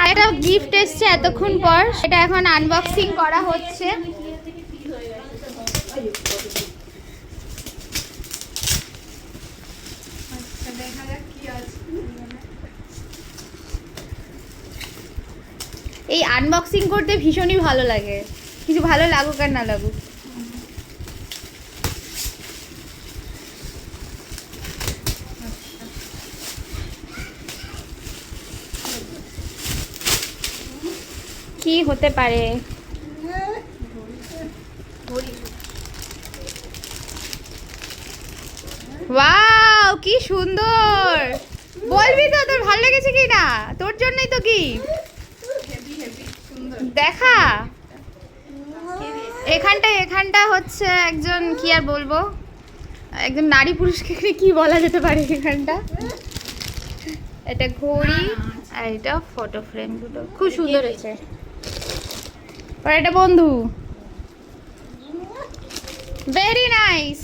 আরেকটা গিফট এসছে এতক্ষণ পর, সেটা এখন আনবক্সিং করা হচ্ছে। এই আনবক্সিং করতে ভীষণই ভালো লাগে, কিছু ভালো লাগুক আর না লাগুক। কি হতে পারে? ওয়াও কি সুন্দর! বলবি তো তোর ভালো লেগেছে কি না? তোর জন্যই তো গিফট। দেখা এখানটা হচ্ছে একজন, কি আর বলবো, একজন নারী পুরুষকে কি বলা যেতে পারে এখানটা। এটা ঘড়ি আর এটা ফটো ফ্রেম, দুটো খুব সুন্দর হয়েছে। আর এটা বন্ধু, ভেরি নাইস।